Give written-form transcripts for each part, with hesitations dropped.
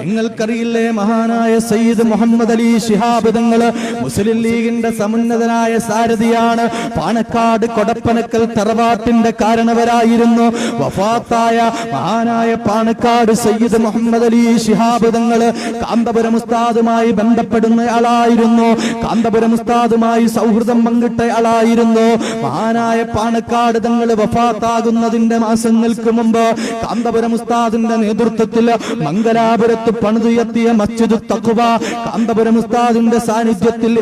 നിങ്ങൾക്കറിയില്ലേ മഹാനായ സയ്യിദ് മുഹമ്മദ് അലി ശിഹാബ് തങ്ങൾ മുസ്ലിം ലീഗിന്റെ സമുന്നതനായ സാരഥിയാണ്. പാണക്കാട് കൊടപ്പനക്കൽ തറവാട്ടിന്റെ കാരണവരായിരുന്നു. വഫാത്തായ മഹാനായ പാണക്കാട് സയ്യിദ് മുഹമ്മദ് അലി ശിഹാബ് തങ്ങൾ കാന്തപുരം ഉസ്താദുമായി ബന്ധപ്പെടുന്ന ആളായിരുന്നു. കാന്തപുരം ഉസ്താദുമായി സൗഹൃദം പങ്കിട്ട ആളായിരുന്നു. മഹാനായ പാണക്കാട് തങ്ങൾ വഫാത്താകുന്നതിന്റെ മാസങ്ങൾക്ക് മുമ്പ് കാന്തപുരം ഉസ്താദിന്റെ നേതൃത്വത്തിൽ മംഗലാപുരത്ത് പണിതുയർത്തിയ മസ്ജിദ് തഖ്വ കാന്തപുരം ഉസ്താദിന്റെ സാന്നിധ്യത്തിൽ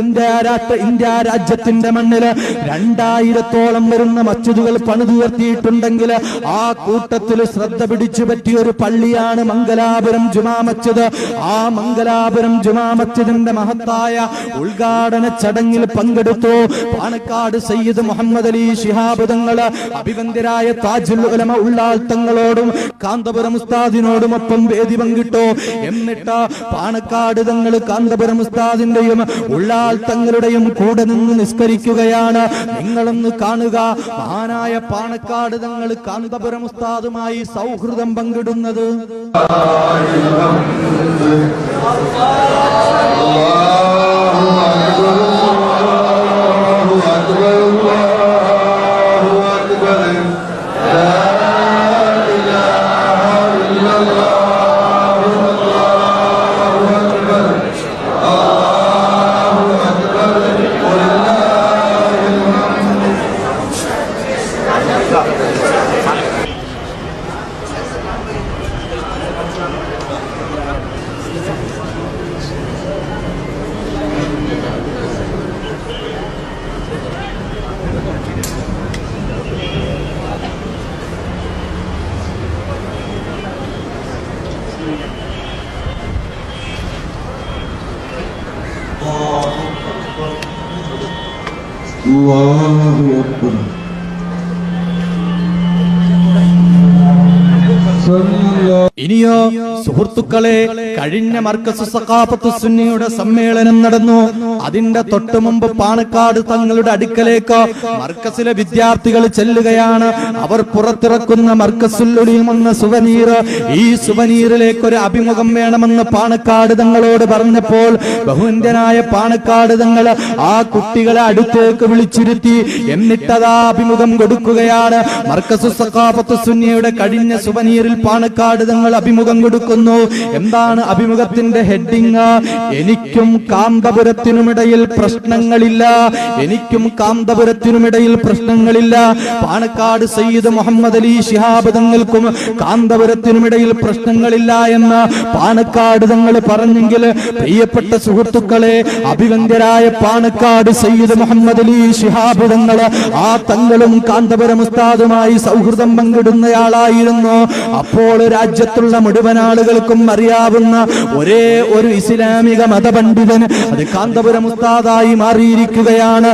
ഇന്ത്യ രാജ്യത്തിന്റെ മണ്ണിൽ 2000-ഓളം വരുന്ന മസ്ജിദുകൾ പണിതുയർത്തിയിട്ടുണ്ടെങ്കിൽ ആ കൂട്ടത്തിൽ ശ്രദ്ധ പിടിച്ചു പറ്റിയ ഒരു പള്ളിയാണ് മംഗലാപുരം ജുമാ മസ്ജിദ്. ആ മംഗലാപുരം ജുമാ മസ്ജിദിന്റെ മഹത്തായ ഉദ്ഘാടന ചടങ്ങിൽ പങ്കെടുത്തു പാണക്കാട് സയ്യിദ് മുഹമ്മദ് അലി ശിഹാബ് തങ്ങൾ. അഭിവന്ദ്യരായ താജുൽ ഉലമ ഉള്ളാൾ തങ്ങളോടും കാന്തപുരം ഉസ്താദിനോടുമൊപ്പം വേദി പങ്കിട്ടു. എന്നിട്ട് പാണക്കാട് തങ്ങൾ കാന്തപുരം ഉസ്താദിന്റെയും ഉള്ളാൾ തങ്ങളുടെയും കൂടെ നിന്ന് നിസ്കരിക്കുകയാണ്. നിങ്ങളൊന്ന് കാണുക, മഹാനായ പാണക്കാട് തങ്ങൾ കാന്തപുരം ഉസ്താദുമായി സൗഹൃദം പങ്കിടുന്നത്. ഇനിയോ സുഹൃത്തുക്കളെ, കഴിഞ്ഞ മർക്കസ് സഖാഫത്ത് സുന്നിയുടെ സമ്മേളനം നടന്നു. അതിന്റെ തൊട്ടു മുമ്പ് പാണക്കാട് തങ്ങളുടെ അടുക്കലേക്ക് മർക്കസിലെ വിദ്യാർത്ഥികൾ ചെല്ലുകയാണ്. അവർ പുറത്തിറക്കുന്ന മർക്കസുൽ ഉലൂം എന്ന സുവനീർ, ഈ സുവനീറിലേക്ക് ഒരു അഭിമുഖം വേണമെന്ന് പാണക്കാട് തങ്ങളോട് പറഞ്ഞപ്പോൾ ബഹുവന്ദ്യനായ പാണക്കാട് തങ്ങൾ ആ കുട്ടികളെ അടുത്തേക്ക് വിളിച്ചിരുത്തി. എന്നിട്ടതാ അഭിമുഖം കൊടുക്കുകയാണ്. മർക്കസ് സഖാഫത്ത് സുന്നിയുടെ കഴിഞ്ഞ സുവനീറിൽ പാണക്കാട് തങ്ങൾ അഭിമുഖം കൊടുക്കുന്നു. എന്താണ് അഭിമുഖത്തിന്റെ ഹെഡിങ്? എനിക്കും കാന്തപുരത്തിനുമിടയിൽ പ്രശ്നങ്ങളില്ല, എനിക്കും കാന്തപുരത്തിനുമിടയിൽ പ്രശ്നങ്ങളില്ല. പാണക്കാട് സയ്യിദ് മുഹമ്മദ് അലി ശിഹാബ് തങ്ങൾക്കും കാന്തപുരത്തിനുമിടയിൽ പ്രശ്നങ്ങളില്ല എന്ന് പാണക്കാട് തങ്ങൾ പറഞ്ഞെങ്കിൽ, പ്രിയപ്പെട്ട സുഹൃത്തുക്കളെ, അഭിവന്ദ്യരായ പാണക്കാട് സയ്യിദ് മുഹമ്മദ് അലി ശിഹാബ് തങ്ങൾ ആ തങ്ങളും കാന്തപുരം ഉസ്താദുമായി സൗഹൃദം പങ്കിടുന്നയാളായിരുന്നു. അപ്പോൾ രാജ്യത്തുള്ള മുഴുവൻ ആളുകൾക്കും അറിയാവുന്ന ഒരേ ഒരു ഇസ്ലാമിക മതപണ്ഡിതൻ അത് കാന്തപുരം ഉസ്താദായി മാറിയിരിക്കുകയാണ്.